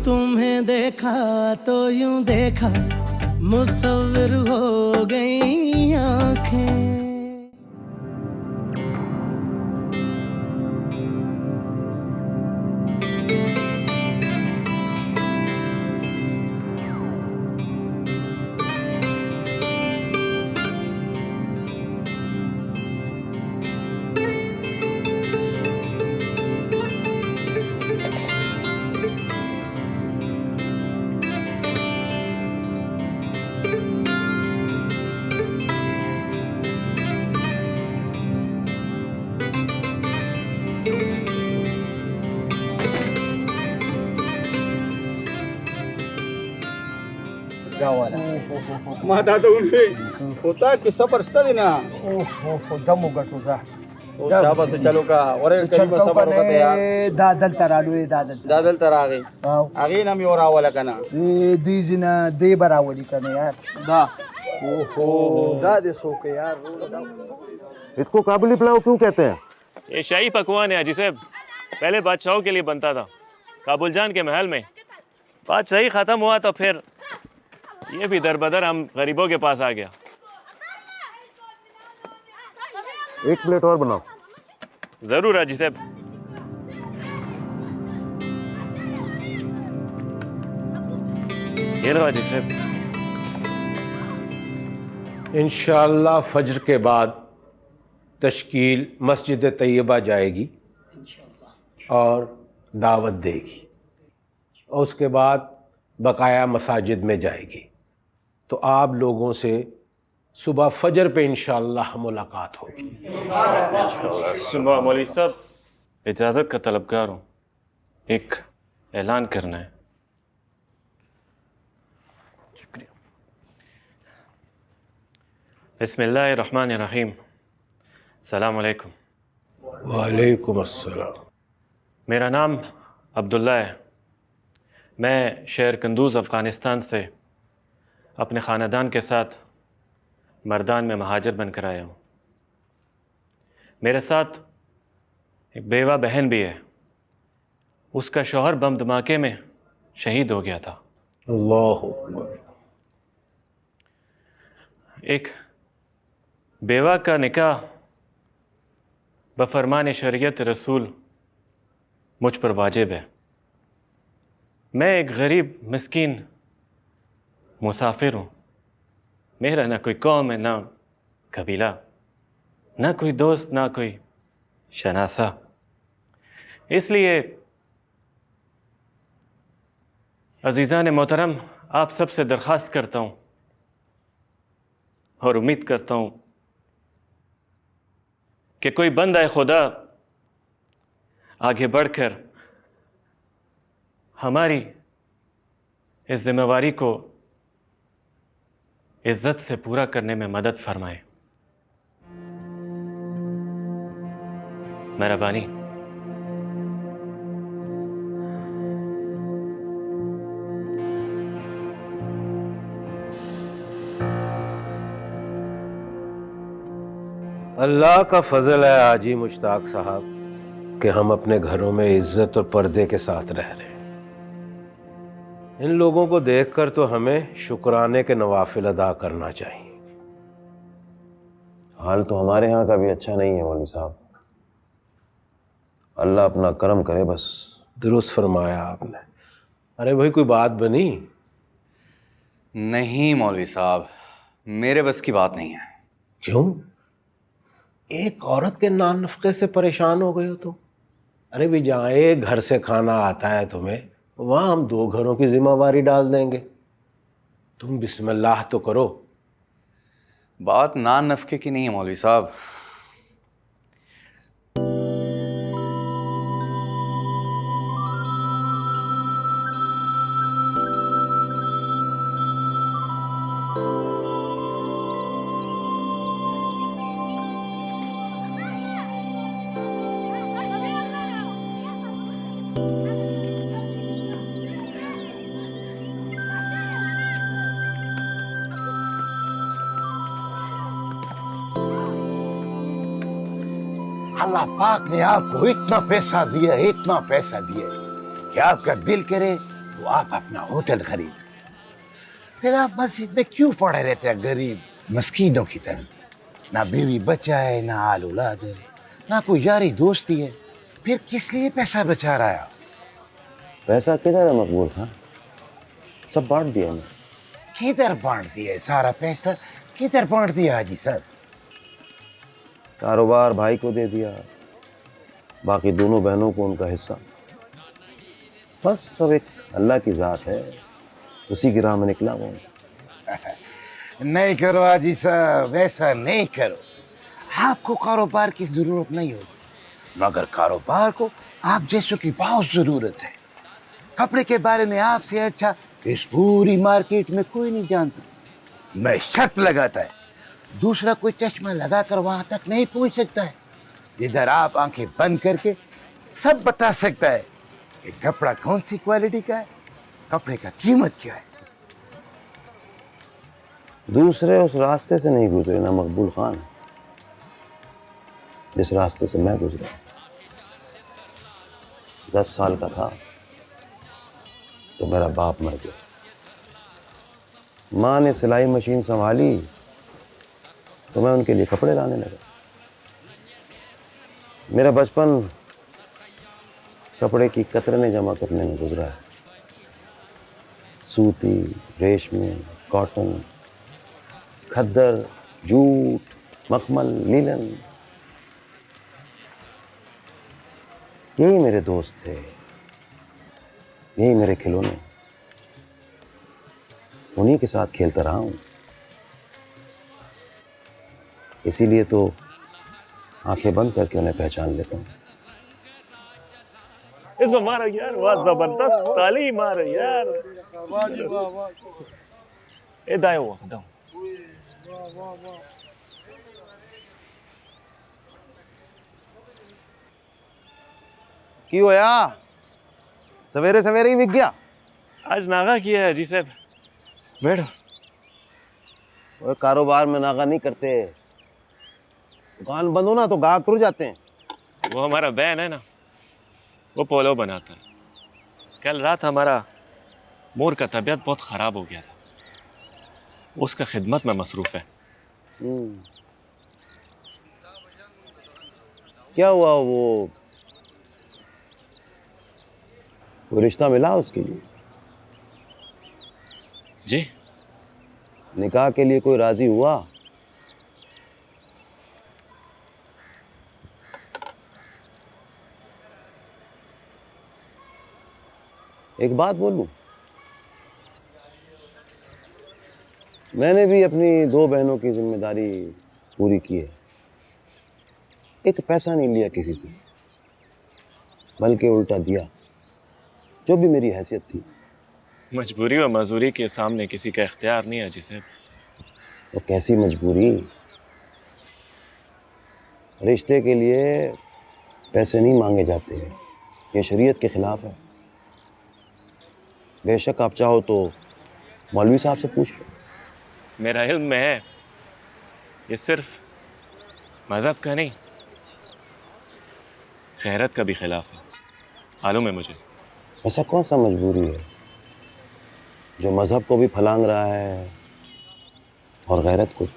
तुम्हें देखा तो यूं देखा, मुसव्विर हो गई आंखें। Mata da wani होता किस्सा परस्ता देना दमो गटो जा शाबाश चलो का और करीब सबर होता यार दादल तरालू दादल दादल तर आगे ना मी और आवाला कना दीजिना दे बरावली करने यार दा ओहो दादे सो के यार इसको काबुली पुलाव क्यों कहते हैं? ये शाही पकवान है हाजी साहब, पहले बादशाहों के लिए बनता था काबुल जान के महल में। बादशाही ख़त्म हुआ तो फिर ये भी दरबदर हम गरीबों के पास आ गया। एक प्लेट और बनाओ। ज़रूर हाजी साहब। ये लो हाजी साहब। इंशाअल्लाह फज्र के बाद तश्कील मस्जिद तैयबा जाएगी और दावत देगी और उसके बाद बकाया मसाजिद में जाएगी। तो आप लोगों से सुबह फजर पे इंशाअल्लाह मुलाकात होगी। सुबह मौलवी साहब, इजाज़त का तलबगार हूँ, एक ऐलान करना है। शुक्रिया। बिस्मिल्लाहिर्रहमानिर्रहीम। सलाम अलैकुम। वालेकुम अस्सलाम। मेरा नाम अब्दुल्ला है। मैं शहर कंदूज़ अफ़गानिस्तान से अपने ख़ानदान के साथ मर्दान में महाजर बनकर आया हूँ। मेरे साथ एक बेवा बहन भी है। उसका शौहर बम धमाके में शहीद हो गया था। अल्लाहु अकबर। एक बेवा का निकाह बफरमान शरीयत रसूल मुझ पर वाजिब है। मैं एक गरीब मिस्कीन मुसाफिर हूँ। मेरा ना कोई कौम है, ना कबीला, ना कोई दोस्त, ना कोई शनासा। इसलिए अज़ीज़ान मोहतरम, आप सबसे दरख्वास्त करता हूँ और उम्मीद करता हूँ कि कोई बंदा खुदा आगे बढ़कर हमारी इस जिम्मेवारी को इज्जत से पूरा करने में मदद फरमाए। मेहरबानी। अल्लाह का फजल है हाजी मुश्ताक साहब कि हम अपने घरों में इज्जत और पर्दे के साथ रह रहे हैं। इन लोगों को देखकर तो हमें शुक्राने के नवाफिल अदा करना चाहिए। हाल तो हमारे यहाँ का भी अच्छा नहीं है मौलवी साहब। अल्लाह अपना करम करे बस। दुरुस्त फरमाया आपने। अरे भाई, कोई बात बनी? नहीं मौलवी साहब, मेरे बस की बात नहीं है। क्यों? एक औरत के नान नफ़क़े से परेशान हो गए हो तुम? अरे भी जहाँ एक घर से खाना आता है तुम्हें, वहाँ हम 2 घरों की जिम्मेवारी डाल देंगे। तुम बिस्मिल्लाह तो करो। बात नान नफ़के की नहीं है मौलवी साहब। अल्लाह पाक ने आपको इतना पैसा दिया कि आपका दिल करे तो आप अपना होटल खरीद, फिर आप मस्जिद में क्यों पड़े रहते हैं गरीब मस्कीनों की तरह? ना बीवी बच्चा है, ना आल औलाद है, ना कोई यारी दोस्ती है, फिर किस लिए पैसा बचा रहा है? पैसा किधर है मकबूल खान? सब बांट दिया मैं। किधर बांट दिया सारा पैसा? किधर बांट दिया हाजी साहब? कारोबार भाई को दे दिया, बाकी दोनों बहनों को उनका हिस्सा। बस सब एक अल्लाह की जात है, उसी की राह में निकला हूँ। नहीं करो हाजी साहब, ऐसा नहीं करो। आपको कारोबार की जरूरत नहीं होगी, मगर कारोबार को आप जैसों की बहुत जरूरत है। कपड़े के बारे में आपसे अच्छा इस पूरी मार्केट में कोई नहीं जानता। मैं शर्त लगाता है दूसरा कोई चश्मा लगाकर वहां तक नहीं पहुंच सकता है जिधर आप आंखें बंद करके सब बता सकता है कि कपड़ा कौन सी क्वालिटी का है, कपड़े का कीमत क्या है। दूसरे उस रास्ते से नहीं गुजरे ना मकबूल खान, जिस रास्ते से मैं गुजरा। 10 साल का था तो मेरा बाप मर गया। माँ ने सिलाई मशीन संभाली तो मैं उनके लिए कपड़े लाने लगा। मेरा बचपन कपड़े की कतरने जमा करने में गुजरा है। सूती, रेशमी, कॉटन, खद्दर, जूट, मखमल, लीलन, यही मेरे दोस्त थे, यही मेरे खिलौने। उन्हीं के साथ खेलता रहा हूं, इसीलिए तो आंखें बंद करके उन्हें पहचान लेता हूं। इसमें मारो यार, वाह जबरदस्त ताली मारो यार। ए दायो वो दाओ। की होया? सवेरे सवेरे ही विक गया? आज नागा किया है जी साहब, बैठो। वो कारोबार में नागा नहीं करते, दुकान बंद हो ना तो गाहक रुक जाते हैं। वो हमारा बहन है ना, वो पोलो बनाता है। कल रात हमारा मोर का तबीयत बहुत ख़राब हो गया था, उसका खिदमत में मसरूफ़ है। क्या हुआ? वो रिश्ता मिला उसके लिए? जी, निकाह के लिए कोई राजी हुआ? एक बात बोलूं, मैंने भी अपनी 2 बहनों की जिम्मेदारी पूरी की है। एक पैसा नहीं लिया किसी से, बल्कि उल्टा दिया, जो भी मेरी हैसियत थी। मजबूरी और मजदूरी के सामने किसी का इख्तियार नहीं है जी साहब। तो कैसी मजबूरी? रिश्ते के लिए पैसे नहीं मांगे जाते हैं, ये शरीयत के खिलाफ है। बेशक आप चाहो तो मौलवी साहब से पूछ लो। मेरा इल्म में है, ये सिर्फ मज़हब का नहीं, खैरत का भी खिलाफ है। मालूम है मुझे। ऐसा कौन सा मजबूरी है जो मजहब को भी फलांग रहा है और गैरत को?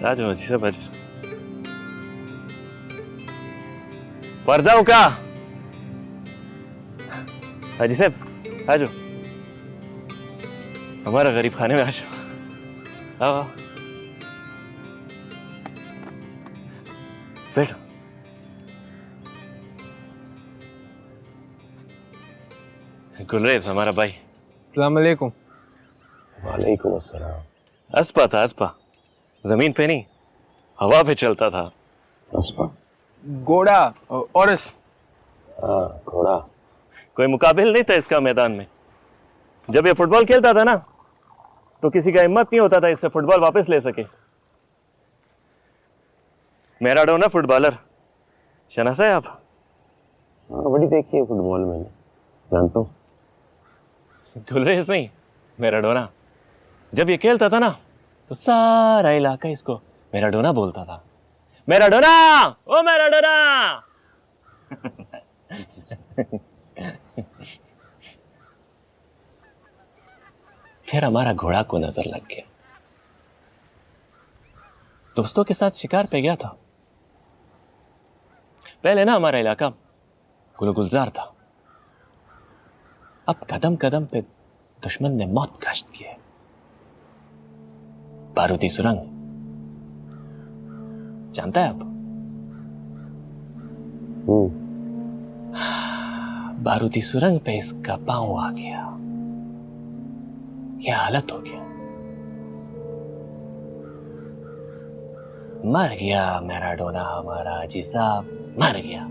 राजू जी साहब, पर्दा का हाजी साहब, आ जाओ हमारा गरीब खाने में, आ जाओ। आओ बैठो। गुलरेज हमारा भाई। अस्सलाम वालेकुम। वालेकुम अस्सलाम। अस्पा था, अस्पा जमीन पे नहीं हवा पे चलता था। अस्पा? घोड़ा औरस। हाँ, घोड़ा। कोई मुकाबिल नहीं था इसका मैदान में। जब ये फुटबॉल खेलता था ना तो किसी का हिम्मत नहीं होता था इससे फुटबॉल वापस ले सके। मैराडोना फुटबॉलर, शनासा है आप? हाँ, बड़ी देखी है फुटबॉल मैंने, जानता हूँ। गुलरेज नहीं, मैराडोना। जब ये खेलता था ना तो सारा इलाका इसको मैराडोना बोलता था। मैराडोना, ओ मैराडोना। फिर हमारा घोड़ा को नजर लग गया। दोस्तों के साथ शिकार पे गया था। पहले ना हमारा इलाका गुलजार था, अब कदम कदम पे दुश्मन ने मौत कष्ट किए। बारूदी सुरंग जानता है आप? बारूदी सुरंग पे इसका पांव आ गया, यह हालत हो गया। मर गया मैराडोना हमारा जी साहब, मर गया।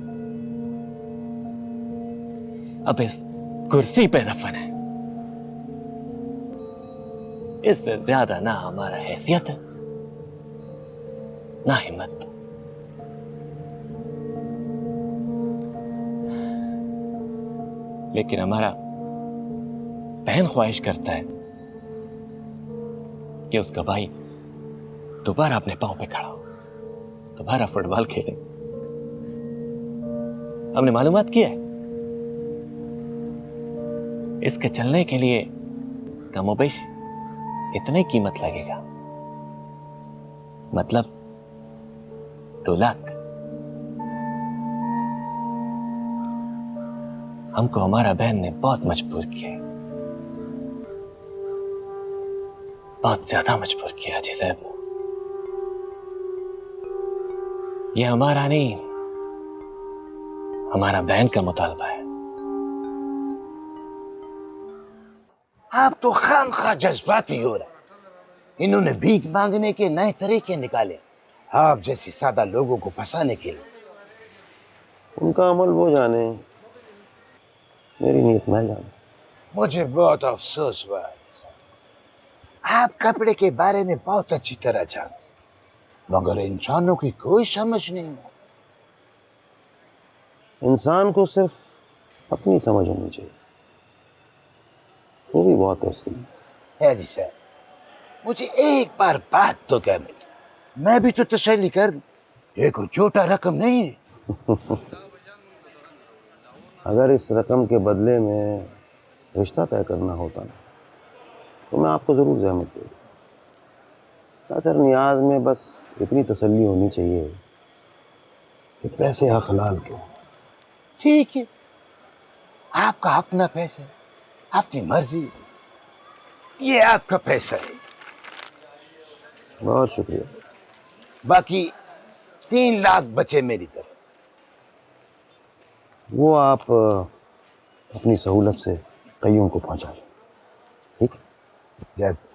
अब इस कुर्सी पे दफन है। इससे ज्यादा ना हमारा हैसियत है ना हिम्मत। लेकिन हमारा बहन ख्वाहिश करता है कि उसका भाई दोबारा अपने पांव पे खड़ा हो, दोबारा फुटबॉल खेले। हमने मालूमात की है, इसके चलने के लिए कमोबेश इतना ही कीमत लगेगा, मतलब 2 लाख। हमको हमारा बहन ने बहुत मजबूर किया, बहुत ज्यादा मजबूर किया जी साहब। ये हमारा नहीं, हमारा बहन का मुतालबा है। आप तो खामखा जज्बाती हो रहे। इन्होंने भीख मांगने के नए तरीके निकाले आप जैसी सादा लोगों को फंसाने के लिए। उनका अमल वो जाने, मेरी नीयत मैं जाने। मुझे बहुत अफसोस हुआ आप कपड़े के बारे में बहुत अच्छी तरह जानते, मगर इंसानों की कोई समझ नहीं। इंसान को सिर्फ अपनी समझ होनी चाहिए, वो भी बहुत है उसके लिए। है जी सर, मुझे एक बार बात तो करने, मैं भी तो तसल्ली कर। ये कोई छोटा रकम नहीं है। अगर इस रकम के बदले में रिश्ता तय करना होता ना, तो मैं आपको जरूर ज़हमत देता। सर, नियाज में बस इतनी तसल्ली होनी चाहिए कि पैसे हक हलाल के। ठीक है, आपका अपना पैसा, अपनी मर्जी, ये आपका पैसा है। बहुत शुक्रिया। बाकी 3 लाख बचे मेरी तरफ। वो आप अपनी सहूलत से कईयों को पहुंचा दें, ठीक है? जैसे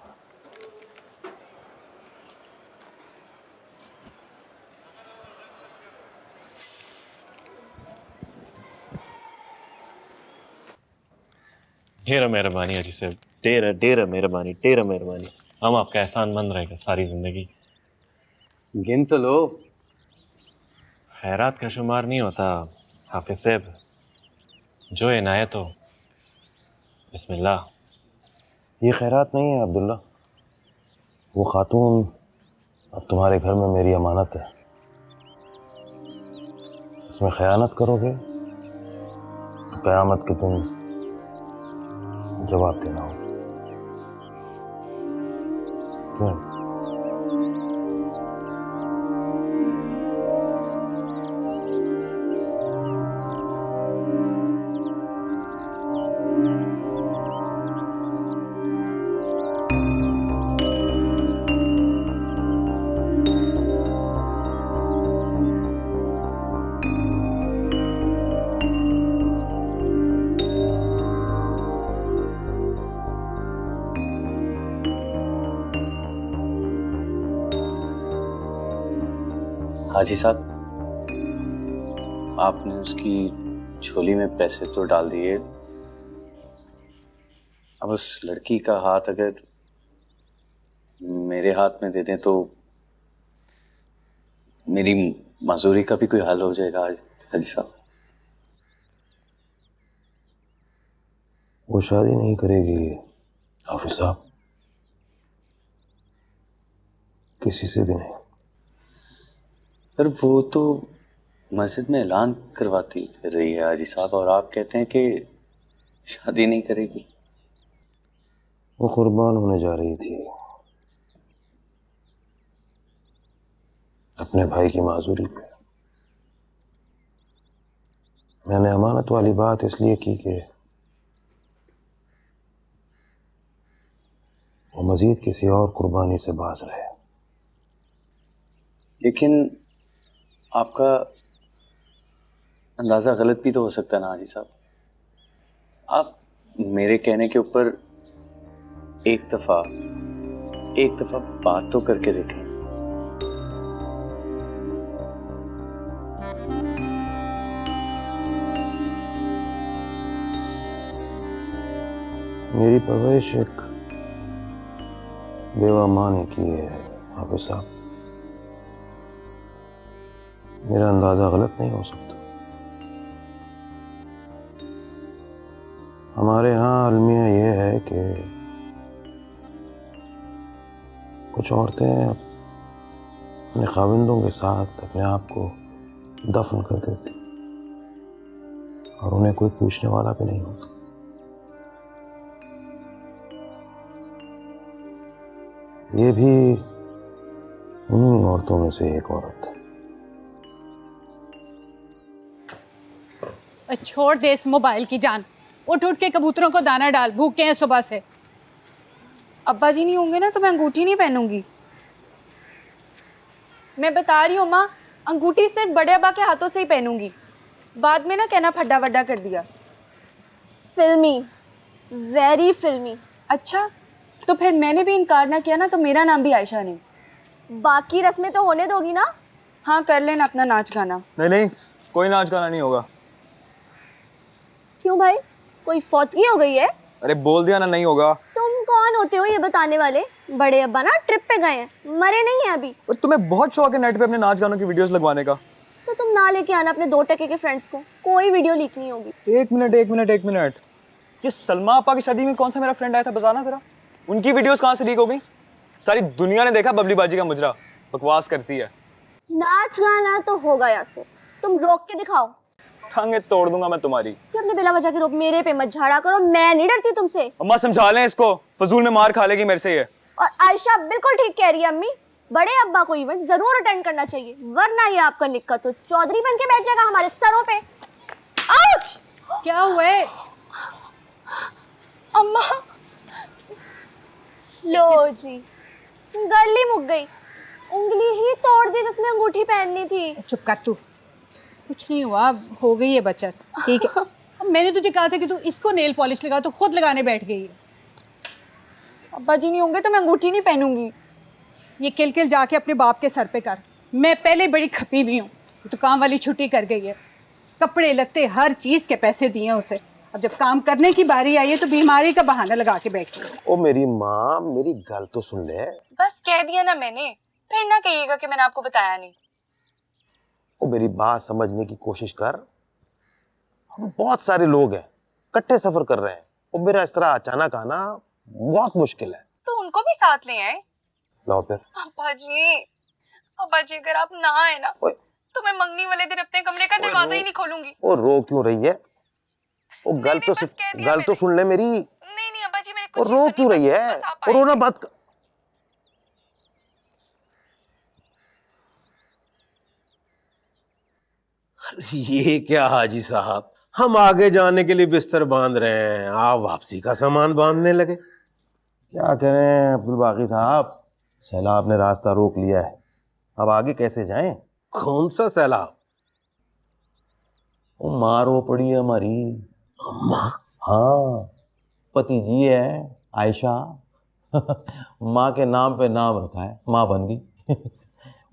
ढेर मेहरबानी अजी साहब, ढेर मेहरबानी, ढेर मेहरबानी। हम आपका एहसानमंद रहेगा सारी जिंदगी। गिन तो लो। खैरात का शुमार नहीं होता हाफिज साहब, जो इनायत हो। बिस्मिल्लाह। ये खैरात नहीं है अब्दुल्ला, वो खातून अब तुम्हारे घर में मेरी अमानत है। इसमें खयानत करोगे तो क़यामत के दिन जवाब देना हो। क्यों? हाजी साहब, आपने उसकी झोली में पैसे तो डाल दिए, अब उस लड़की का हाथ अगर मेरे हाथ में दे दें तो मेरी मजदूरी का भी कोई हल हो जाएगा आज हाजी साहब। वो शादी नहीं करेगी हाफिज साहब, किसी से भी नहीं। पर वो तो मस्जिद में ऐलान करवाती फिर रही है हाजी साहब, और आप कहते हैं कि शादी नहीं करेगी। वो कुर्बान होने जा रही थी अपने भाई की माजूरी पे। मैंने अमानत वाली बात इसलिए की कि वो मजीद किसी और कुर्बानी से बाज रहे। लेकिन आपका अंदाजा गलत भी तो हो सकता है ना हाजी साहब। आप मेरे कहने के ऊपर एक दफा बात तो करके देखें। मेरी परवरिश एक बेवा माँ ने की है हाफिज साहब, मेरा अंदाजा गलत नहीं हो सकता। हमारे यहाँ अलमिया ये है कि कुछ औरतें अपने खाविंदों के साथ अपने आप को दफन कर देती और उन्हें कोई पूछने वाला भी नहीं होता। ये भी उन्हीं औरतों में से एक औरत है। छोड़ दे इस मोबाइल की जान, उठ उठ के कबूतरों को दाना डाल, भूखे हैं सुबह से। अब्बा जी नहीं होंगे ना तो मैं अंगूठी नहीं पहनूंगी। मैं बता रही हूँ माँ, अंगूठी सिर्फ बड़े अब्बा के हाथों से ही पहनूंगी। बाद में ना कहना फड्डा वड्डा कर दिया। फिल्मी, वेरी फिल्मी। अच्छा, तो फिर मैंने भी इनकार ना किया ना तो मेरा नाम भी आयशा नहीं। बाकी रस्में तो होने दोगी ना? हाँ, कर लेना अपना नाच गाना। नहीं नहीं, कोई नाच गाना नहीं होगा। क्यों भाई, कोई फौतगी हो गई है? अरे बोल दिया ना, नहीं होगा। तुम कौन होते हो ये बताने वाले? बड़े अब्बा ना ट्रिप पे गए हैं, मरे नहीं हैं अभी। और तुम्हें बहुत शौक है नेट पे अपने नाच गानों की वीडियोस लगवाने का। तो तुम ना लेके आना अपने 2 टके के फ्रेंड्स को, कोई वीडियो लीक नहीं होगी। एक मिनट, ये सलमा आपा की शादी में कौन सा मेरा फ्रेंड आया था, बताना जरा। उनकी वीडियोस कहाँ से लीक हो गई? सारी दुनिया ने देखा बबली बाजी का मुजरा, बकवास करती है। नाच गाना तो होगा यासिर, तुम रोक के दिखाओ। टांगे तोड़ दूंगा मैं तुम्हारी। कि अपने बिला वजह के रोक मेरे पे मत झाड़ा करो, मैं नहीं डरती तुमसे। अम्मा समझा लें इसको, फजूल में मार खा लेगी मेरे से ये। और आयशा बिल्कुल ठीक कह रही है अम्मी, बड़े अब्बा को इवेंट जरूर अटेंड करना चाहिए, वरना ये आपका निक्का तो चौधरी बन के बैठ जाएगा हमारे सरों पे। आउच! क्या हुआ है? अम्मा, लो जी, गली मुक गई, उंगली ही तोड़ दी जिसमें अंगूठी पहननी थी। चुप कर तू, कुछ नहीं हुआ, हो गई है बचत, ठीक है। अब मैंने तुझे कहा था कि तू इसको नेल पॉलिश लगा, तो खुद लगाने बैठ गई है। अब्बा जी नहीं होंगे तो मैं अंगूठी नहीं पहनूंगी। ये किल किल जाके अपने बाप के सर पे कर। मैं पहले बड़ी खपी हुई हूँ, तो काम वाली छुट्टी कर गई है, कपड़े लत्ते हर चीज़ के पैसे दिए उसे। अब जब काम करने की बारी आई है तो बीमारी का बहाना लगा के बैठ गई। ओ मेरी माँ, मेरी गल तो सुन ले। बस कह दिया ना मैंने, फिर ना कहिएगा कि मैंने आपको बताया नहीं। ओ मेरी बात समझने की कोशिश कर। हम बहुत सारे लोग हैं, इकट्ठे सफर कर रहे हैं। ओ मेरा इस तरह अचानक आना बहुत मुश्किल है। तो उनको भी साथ ले आए। लो फिर। अब्बा जी अगर आप ना आए ना तो मैं मंगनी वाले दिन अपने कमरे का दरवाजा ही नहीं खोलूंगी। ओ रो क्यों रही है? ओ गल तो सुन ले मेरी। नहीं अब्बा जी, मैंने कुछ रो क्यों रही है? और रोना बात कर। ये क्या हाजी साहब, हम आगे जाने के लिए बिस्तर बांध रहे हैं, आप वापसी का सामान बांधने लगे। क्या करें अब्दुल बाकी साहब, सैलाब ने रास्ता रोक लिया है, अब आगे कैसे जाएं? कौन सा सैलाब? वो माँ रो पड़ी है हमारी। माँ? हाँ, पति जी है आयशा। माँ के नाम पे नाम रखा है, माँ बन गई।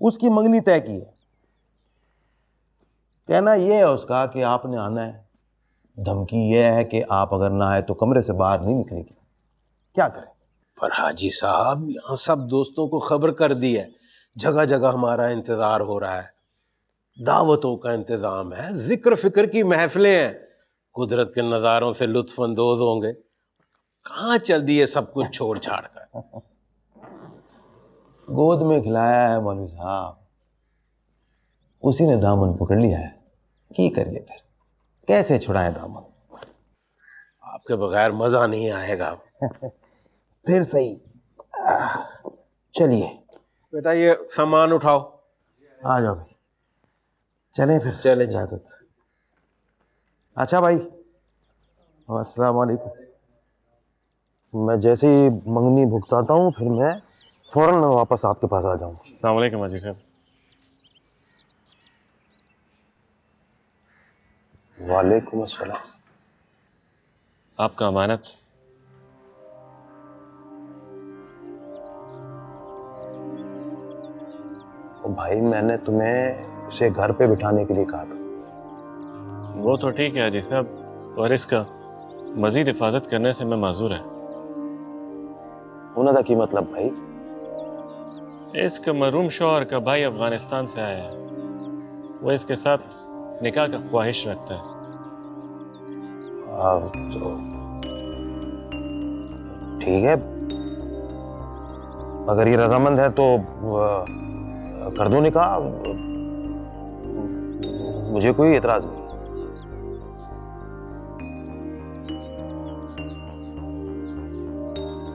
उसकी मंगनी तय की है। कहना यह है उसका कि आपने आना है, धमकी यह है कि आप अगर ना आए तो कमरे से बाहर नहीं निकलेगी। क्या करें? पर हाजी साहब यहाँ सब दोस्तों को खबर कर दी है, जगह जगह हमारा इंतजार हो रहा है, दावतों का इंतजाम है, जिक्र फिक्र की महफिलें हैं, कुदरत के नज़ारों से लुत्फ अंदोज होंगे। कहाँ चल दिए सब कुछ छोड़ छाड़ कर। गोद में खिलाया है मौलवी साहब, उसी ने दामन पकड़ लिया है, की करिए फिर, कैसे छुड़ाए दामन। आपके बगैर मजा नहीं आएगा। फिर सही, चलिए बेटा ये सामान उठाओ। आ जाओ भाई, चलें फिर। चले इजाजत। अच्छा भाई, अस्सलाम वालेकुम। मैं जैसे ही मंगनी भुगताता हूँ फिर मैं फौरन वापस आपके पास आ जाऊँगा। अस्सलाम वालेकुम हाजी साहब। वालेकुम अस्सलाम। आपका अमानत। भाई मैंने तुम्हें इसे घर पे बिठाने के लिए कहा था। वो तो ठीक है हाजी साहब, और इसका मजीद हिफाजत करने से मैं माजूर है। उन्होंने की मतलब भाई? इसका मरूम शौहर का भाई अफगानिस्तान से आया है, वो इसके साथ निकाह का ख्वाहिश रखता है। तो ठीक है, अगर ये रजामंद है तो कर दो निकाह, मुझे कोई एतराज नहीं।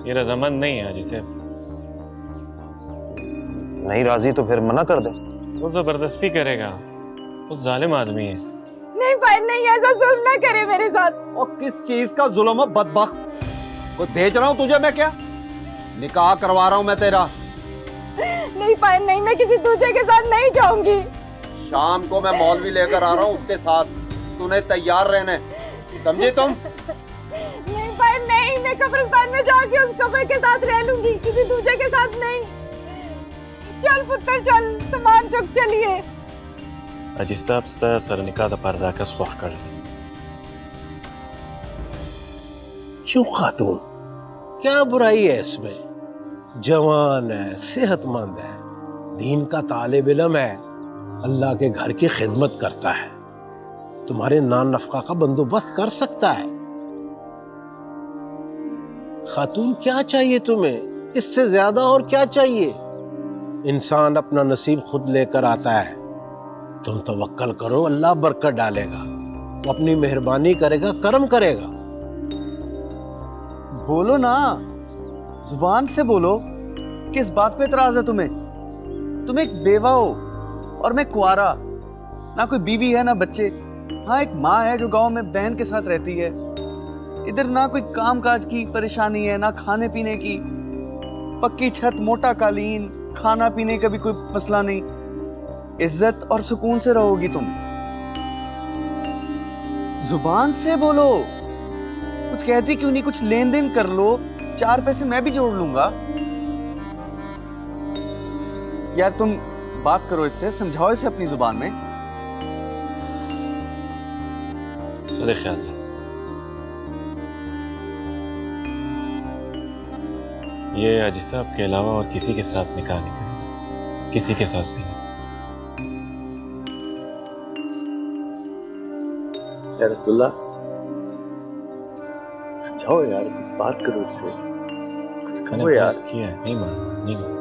ये रजामंद नहीं है हाजी साहब। नहीं राजी तो फिर मना कर दे। वो जबरदस्ती करेगा, वो जालिम आदमी है। नहीं भाई नहीं, ऐसा जुल्म ना करे मेरे साथ। और किस चीज का जुल्म है बदबख्त? कोई बेच रहा हूं तुझे मैं क्या? निकाह करवा रहा हूं मैं तेरा। नहीं भाई नहीं, मैं किसी दूसरे के साथ नहीं जाऊंगी। शाम को मैं मौलवी लेकर आ रहा हूं उसके साथ, तूने तैयार रहने, समझे तुम? नहीं भाई नहीं, मैं कब्रिस्तान में जाके उस कब्र के साथ रह लूंगी, किसी दूसरे के साथ नहीं। चल पुत्र चल, सामान चुक चलिए। हाजी साहब सर निकाह दा पर्दा कस खोख कर ली। क्यों खातून, क्या बुराई है इसमें? जवान है, सेहतमंद है, दीन का तालिब इल्म है, अल्लाह के घर की खिदमत करता है, तुम्हारे नान नफका का बंदोबस्त कर सकता है। खातून क्या चाहिए तुम्हें? इससे ज्यादा और क्या चाहिए? इंसान अपना नसीब खुद लेकर आता है, तुम तवक्कल करो, अल्लाह बरकत डालेगा, वो अपनी मेहरबानी करेगा, करम करेगा। बोलो ना, जुबान से बोलो। किस बात पे इतराज है तुम्हें? तुम एक बेवा हो और मैं कुआरा, ना कोई बीवी है ना बच्चे। हाँ एक माँ है जो गांव में बहन के साथ रहती है। इधर ना कोई काम काज की परेशानी है, ना खाने पीने की, पक्की छत, मोटा कालीन, खाना पीने का भी कोई मसला नहीं। इज्जत और सुकून से रहोगी तुम। जुबान से बोलो, कुछ कहती क्यों नहीं? कुछ लेन देन कर लो, 4 पैसे मैं भी जोड़ लूंगा। यार तुम बात करो इससे, समझाओ इसे अपनी जुबान में। सदे ख्याल है। ये हाजी साहब के अलावा और किसी के साथ निकाह नहीं करें, किसी के साथ भी नहीं। यार अब्दुल्ला, समझाओ यार, बात करो इससे, कुछ करो यार। किया है, नहीं मान, नहीं मान।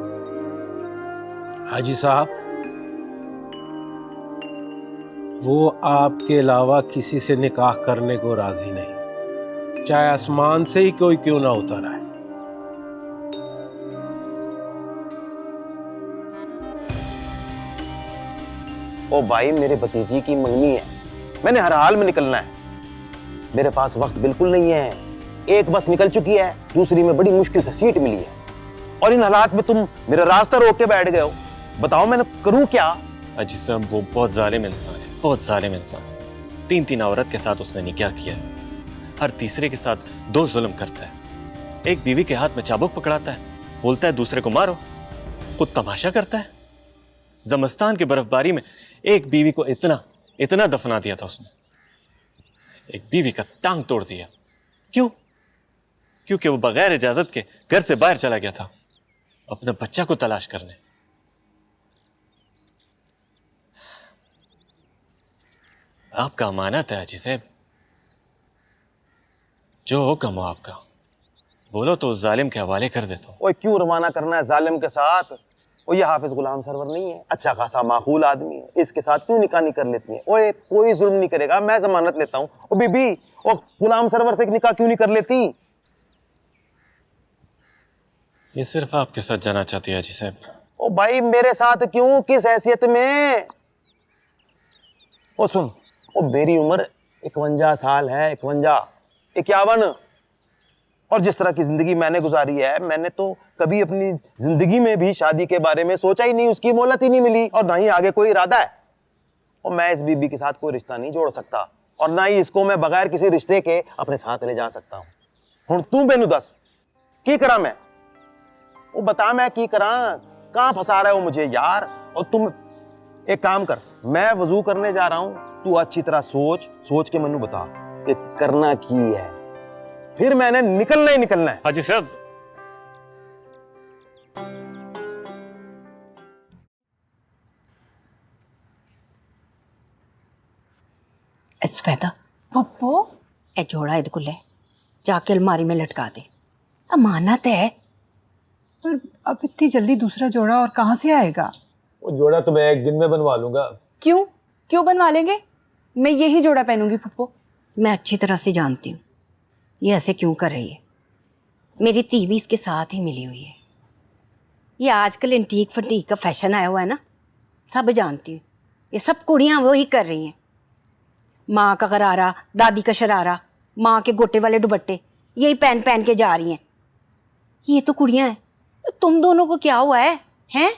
हाजी साहब, वो आपके अलावा किसी से निकाह करने को राजी नहीं, चाहे आसमान से ही कोई क्यों ना उतर आए। ओ भाई, मेरे भतीजी की मंगनी है, मैंने हर हाल में निकलना है, मेरे पास वक्त बिल्कुल नहीं है। एक बस निकल चुकी है, दूसरी में बड़ी मुश्किल से सीट मिली है, और इन हालात में तुम मेरा रास्ता रोक के बैठ गए हो। बताओ मैं करूं क्या? हाजी साहब वो बहुत जालिम इंसान है, बहुत जालिम इंसान। 3 औरत के साथ उसने निकाह किया है, हर तीसरे के साथ 2 जुल्म करता है। एक बीवी के हाथ में चाबुक पकड़ाता है, बोलता है दूसरे को मारो, खुद तमाशा करता है। जमस्तान की बर्फबारी में एक बीवी को इतना दफना दिया था उसने, एक बीवी का टांग तोड़ दिया। क्यों? क्योंकि वो बगैर इजाजत के घर से बाहर चला गया था अपने बच्चा को तलाश करने। आपका अमानत है हाजी साहब, जो हुक्म हो आपका, बोलो तो उस जालिम के हवाले कर देता हूँ। ओए क्यों रवाना करना है जालिम के साथ? ओ ये हाफिज गुलाम सरवर नहीं है, अच्छा खासा माकूल आदमी है, इसके साथ क्यों निकाह नहीं कर लेती है? ओए कोई जुल्म नहीं करेगा, मैं जमानत लेता हूँ। ओ बीबी, ओ गुलाम सरवर से एक निकाह क्यों नहीं कर लेती? ये सिर्फ आपके साथ जाना चाहती है हाजी साहब। ओ भाई मेरे साथ क्यों, किस हैसियत में? ओ सुन, ओ मेरी उम्र 51 साल है, 51 और जिस तरह की जिंदगी मैंने गुजारी है, मैंने तो कभी अपनी जिंदगी में भी शादी के बारे में सोचा ही नहीं, उसकी मोहलत ही नहीं मिली और ना ही आगे कोई इरादा है। और मैं इस बीबी के साथ कोई रिश्ता नहीं जोड़ सकता और ना ही इसको मैं बगैर किसी रिश्ते के अपने साथ ले जा सकता हूं। हुण तू मैनू दस की करा मैं? वो बता मैं की करा, कहां फंसा रहा है वो मुझे यार। और तुम एक काम कर, मैं वजू करने जा रहा हूं, तू अच्छी तरह सोच के मैनू बता कि करना की है, फिर मैंने निकलना ही निकलना है। हाजी साहब, श्वेता, पप्पो ए जोड़ा इधर को ले जाके अलमारी में लटका दे, अमानत है। पर अब इतनी जल्दी दूसरा जोड़ा और कहाँ से आएगा? वो जोड़ा तो मैं एक दिन में बनवा लूंगा। क्यों बनवा लेंगे? मैं यही जोड़ा पहनूंगी पप्पो। मैं अच्छी तरह से जानती हूँ ये ऐसे क्यों कर रही है। मेरी ती भी इसके साथ ही मिली हुई है। ये आजकल एंटीक फटीक का फैशन आया हुआ है ना, सब जानती हूँ। ये सब कुड़ियाँ वो ही कर रही हैं। माँ का गरारा, दादी का शरारा, माँ के गोटे वाले दुपट्टे, यही पहन पहन के जा रही हैं। ये तो कुड़ियाँ हैं। तुम दोनों को क्या हुआ है? हैं?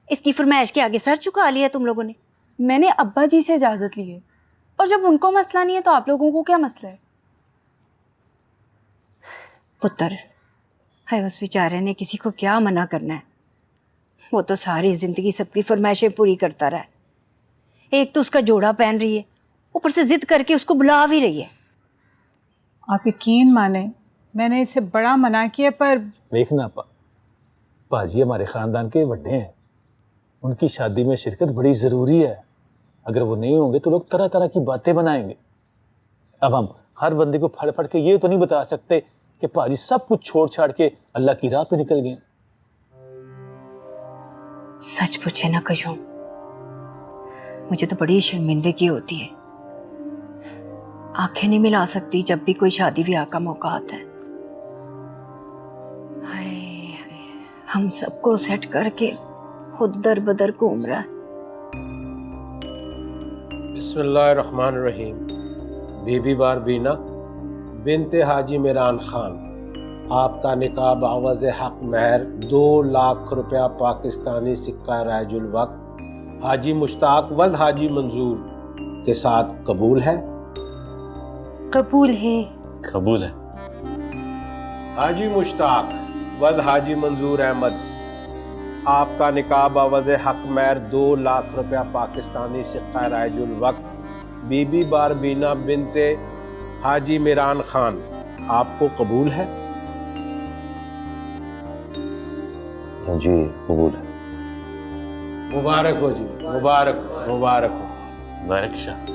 इसकी फरमाइश के आगे सर झुका लिया तुम लोगों ने। मैंने अब्बा जी से इजाज़त ली है, और जब उनको मसला नहीं है तो आप लोगों को क्या मसला है? पुत्र है, उस बेचारे ने किसी को क्या मना करना है? वो तो सारी ज़िंदगी सबकी फरमाइशें पूरी करता रहा है। एक तो उसका जोड़ा पहन रही है, ऊपर से जिद करके उसको बुला भी रही है। आप यकीन माने, मैंने इसे बड़ा मना किया पर देखना पाजी हमारे ख़ानदान के बड़े हैं, उनकी शादी में शिरकत बड़ी ज़रूरी है। अगर वो नहीं होंगे तो लोग तरह तरह की बातें बनाएंगे। अब हम हर बंदे को फड़ फड़ के ये तो नहीं बता सकते कि पाजी सब कुछ छोड़ छाड़ के अल्लाह की राह पे निकल गए। सच पूछे ना कशूं, मुझे तो बड़ी शर्मिंदगी होती है। आंखें नहीं मिला सकती जब भी कोई शादी ब्याह का मौका आता है। हाय, हम सबको सेट करके खुद दर बदर घूम रहा है। बिस्मिल्लाहिर्रहमानिर्रहीम। बीबी बार बीना बिनते हाजी मिरान खान, आपका निकाह बावज़ हक महर 2 लाख रुपया पाकिस्तानी सिक्का राजुल वक्त हाजी मुश्ताक वल्द हाजी मंजूर के साथ कबूल है? कबूल है। कबूल है। हाजी मुश्ताक वल्द हाजी मंजूर अहमद, आपका निकाह बावज़ हक महर 2 लाख रुपया पाकिस्तानी सिक्का राजुल वक्त बीबी बार बीना बिनते हाजी मिरान खान, आपको कबूल है? जी कबूल है। मुबारक हो जी, मुबारक मुबारक हो। मुबारक शाह।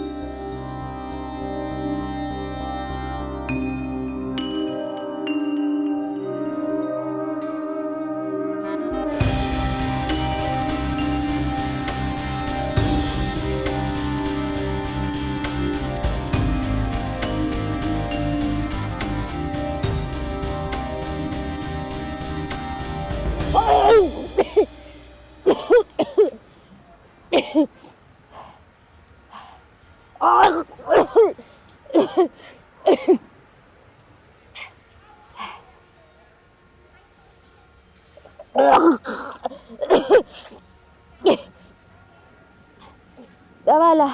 दवाला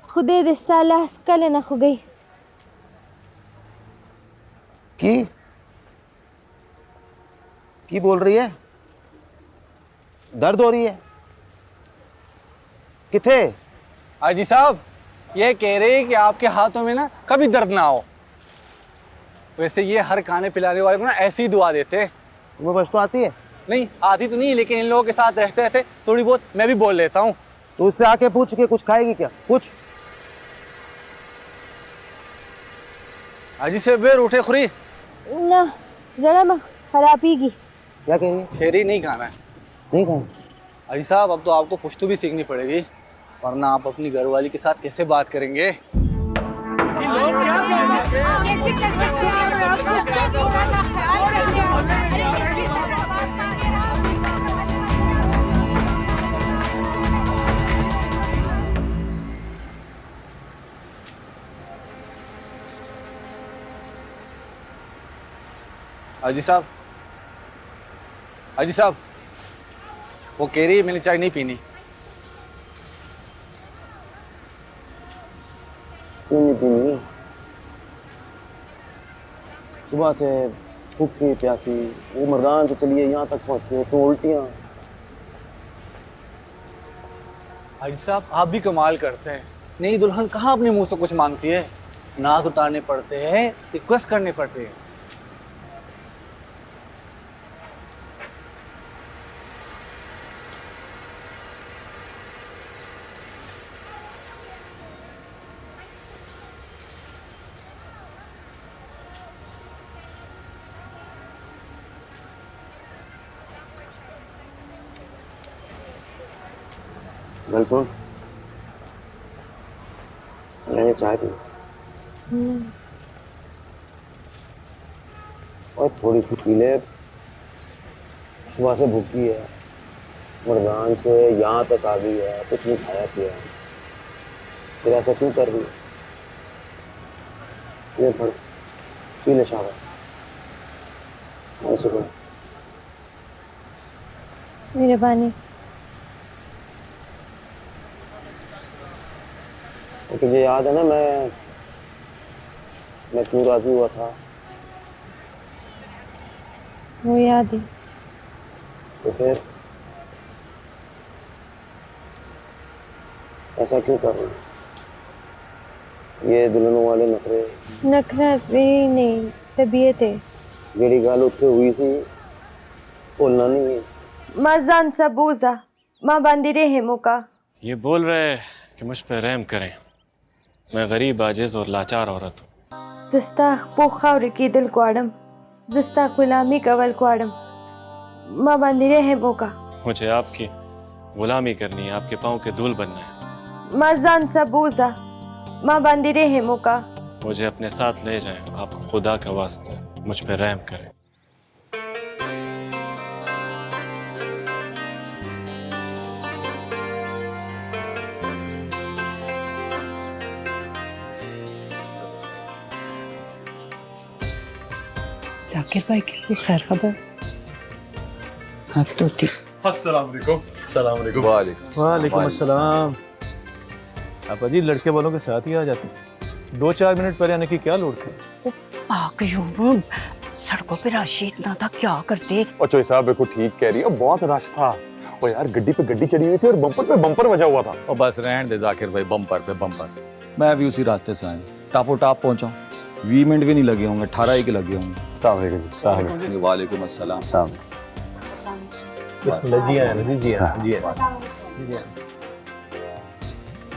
खुदे दिस्ताला स्कले न खो गई की बोल रही है? दर्द हो रही है? किथे? हाजी साहब ये कह रहे हैं कि आपके हाथों में ना कभी दर्द ना हो। वैसे ये हर खाने पिलाने वाले को ना ऐसी ही दुआ देते हैं। तुम्हें बस तो आती है? नहीं आती तो नहीं, लेकिन इन लोगों के साथ रहते रहते थोड़ी बहुत मैं भी बोल लेता हूँ। तो उससे आके पूछ के कुछ खाएगी क्या? कुछ अजी से वेर उठे खुरी ना जरा मैं खराबी की। क्या कह रही है? खेरी नहीं खाना है। नहीं खाना? अजी साहब अब तो आपको पुश्तू भी सीखनी पड़ेगी, वरना आप अपनी घरवाली के साथ कैसे बात करेंगे? अजी साहब, अजी साहब, वो कह रही है मैंने चाय नहीं पीनी। क्यों नहीं पीनी? सुबह से भूखी प्यासी वो मर्दान से चलिए यहाँ तक पहुँचे तो उल्टियाँ। अजी साहब आप भी कमाल करते हैं। नई दुल्हन कहाँ अपने मुंह से कुछ मांगती है, नाज उतारने पड़ते हैं, रिक्वेस्ट करने पड़ते हैं। गल सुन, मैंने चाय पी और थोड़ी सी पी ले। सुबह से भूखी है, मर्दान से यहाँ तक आ गई है, कुछ नहीं खाया पिया। फिर ऐसा क्यों कर रही है? ये फड़ पी ले शाबाश। ऐसे कर मेहरबानी। तुझे याद है ना मैं क्यों राजी हुआ था? वो याद है। तो फिर ऐसा क्यों कर रही है? ये दुल्हनों वाले नखरे नखरे नहीं, तबीयत है। जेड़ी गाल उत्थे हुई सी बोलना नहीं है। मजान सबूजा माँ बांधी रहे मुका। ये बोल रहे कि मुझ पर रहम करें, मैं गरीब, आजिज और लाचार औरत हूँ। जिस्ता पोखा की दिल को आडम, जिस्ता गुलामी कवल को आडम, माँ बांधी रहे मुका। मुझे आपकी गुलामी करनी है, आपके पाँव के धूल बनना है। मजान सबूजा माँ बांधी रहे मुका। मुझे अपने साथ ले जाएं, आपको खुदा का वास्ते मुझ पर रहम करें। जाकिर भाई की कोई खैर खबर? अब तो ठीक। अस्सलाम वालेकुम। वालेकुम अस्सलाम। आपा जी लड़के वालों के साथ ही आ जाते हैं, 2-4 मिनट पहले आने की क्या लोड़ थी? सड़कों पे रश इतना था, क्या करते? और चोई साहब बिल्कुल ठीक कह रही है, बहुत रश था। और यार गड्डी पे गड्डी चढ़ी हुई थी और बम्पर पे बम्पर बजा हुआ था। और बस रहने दे जाकिर भाई, बम्पर पे बम्पर। मैं भी उसी रास्ते से आया, टापो टाप पहुंचा। 20 मिनट भी नहीं लगे होंगे, 18 ही के लगे होंगे। वालेकुम अस्सलाम। बिस्मिल्लाह। जी आया जी, जी आया जी आया।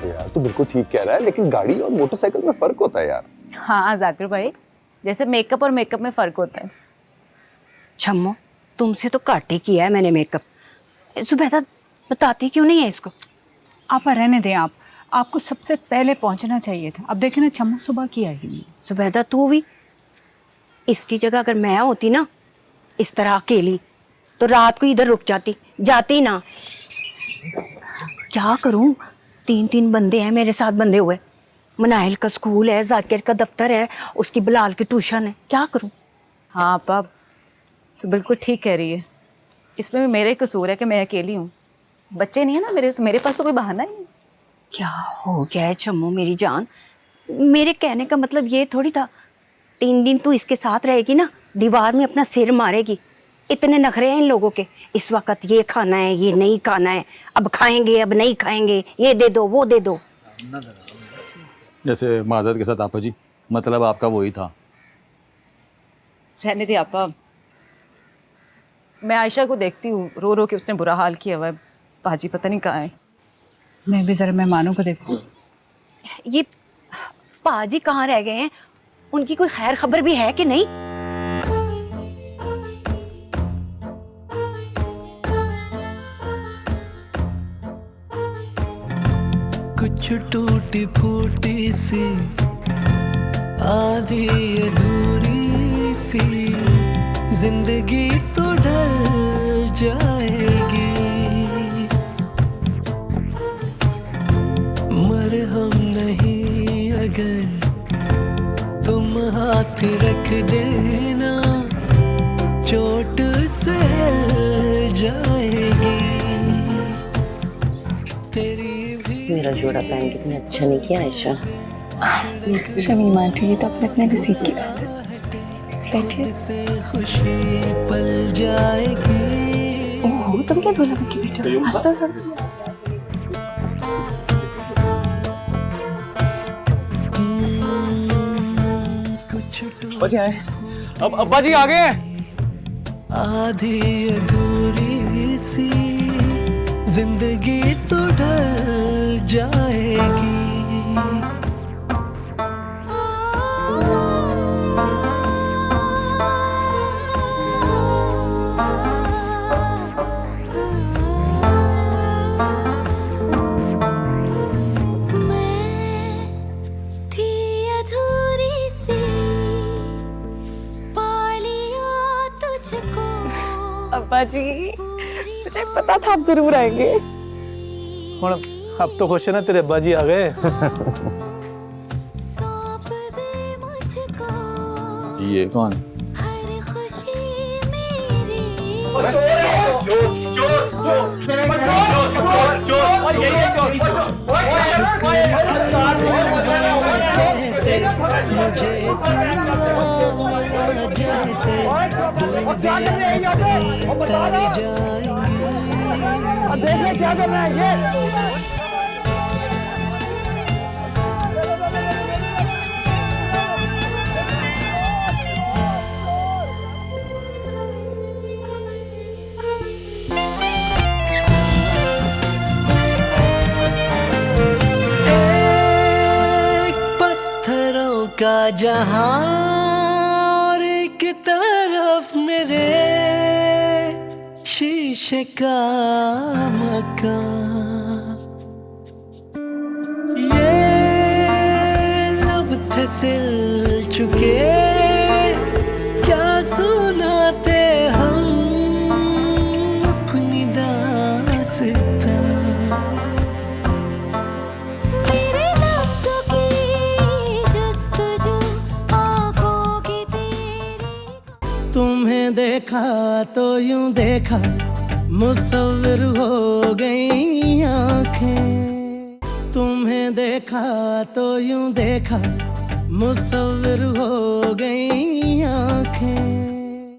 यार तो बिल्कुल ठीक कह रहा है, लेकिन गाड़ी और मोटरसाइकिल में फर्क होता है यार। हाँ जाकिर भाई, जैसे मेकअप और मेकअप में फर्क होता है। छम्मो, तुमसे तो घट ही किया है मैंने मेकअप। जुबैदा बताती क्यों नहीं है इसको? आप रहने दें, आपको सबसे पहले पहुंचना चाहिए था। अब देखे ना, छम्मू सुबह की आई। जुबैदा तू भी, इसकी जगह अगर मैं होती ना इस तरह अकेली, तो रात को इधर रुक जाती ना। क्या करूं, 3 बंदे हैं मेरे साथ बंधे हुए। मनाइल का स्कूल है, जाकिर का दफ्तर है, उसकी बिलाल की ट्यूशन है, क्या करूं? हाँ आपा तो बिल्कुल ठीक कह रही है। इसमें भी मेरा ही कसूर है कि मैं अकेली हूँ। बच्चे नहीं है ना मेरे, तो मेरे पास तो कोई बहाना ही नहीं। क्या हो गया है छम्मू मेरी जान? मेरे कहने का मतलब ये थोड़ी था, 3 दिन तू इसके साथ रहेगी ना, दीवार में अपना सिर मारेगी। इतने नखरे हैं इन लोगों के, इस वक्त ये खाना है, ये नहीं खाना है, अब खाएंगे, अब नहीं खाएंगे, ये दे दो, वो दे दो। जैसे माजरत के साथ आपा जी, मतलब आपका वही था रहने दे आपा, मैं आयशा को देखती हूँ, रो रो के उसने बुरा हाल किया हुआ है। बाजी पता नहीं कहाँ है। मैं भी जरा मेहमानों को देखूँ। ये पाजी कहाँ रह गए हैं? उनकी कोई खैर खबर भी है कि नहीं? कुछ टूटी फूटी सी आधी अधूरी सी जिंदगी तो ढल जाएगी, मरहम नहीं अगर तुम हाथ रख देना, चोट सहल जाएगी तेरी। मेरा जोड़ा पहन के तुम्हें अच्छा नहीं किया आयशा? शमीमा आंटी, ये तो अपने अपने नसीब की बात है। बैठिए। खुशी पल जाएगी। ओह, तुम क्या धोला बन के बैठे हो? हंसता सब। बच्चे आए। अब अब्बा जी आ गए हैं। आधी अधूरी सी जिंदगी तो ढल जाएगी। अब्बा जी, मुझे पता था आप जरूर आएंगे। अब तो खुश है ना, तेरे अब्बा जी आ गए। ये कौन? क्या कर रहा है ये? का जहां और एक तरफ मेरे शीशे का मकान, ये लब थे सिल चुके क्या सुनाते हम अपनी दास्तां। तुम्हें देखा तो यूं देखा मुसव्विर हो गई आंखें, तुम्हें देखा तो यूं देखा मुसव्विर हो गई आंखें।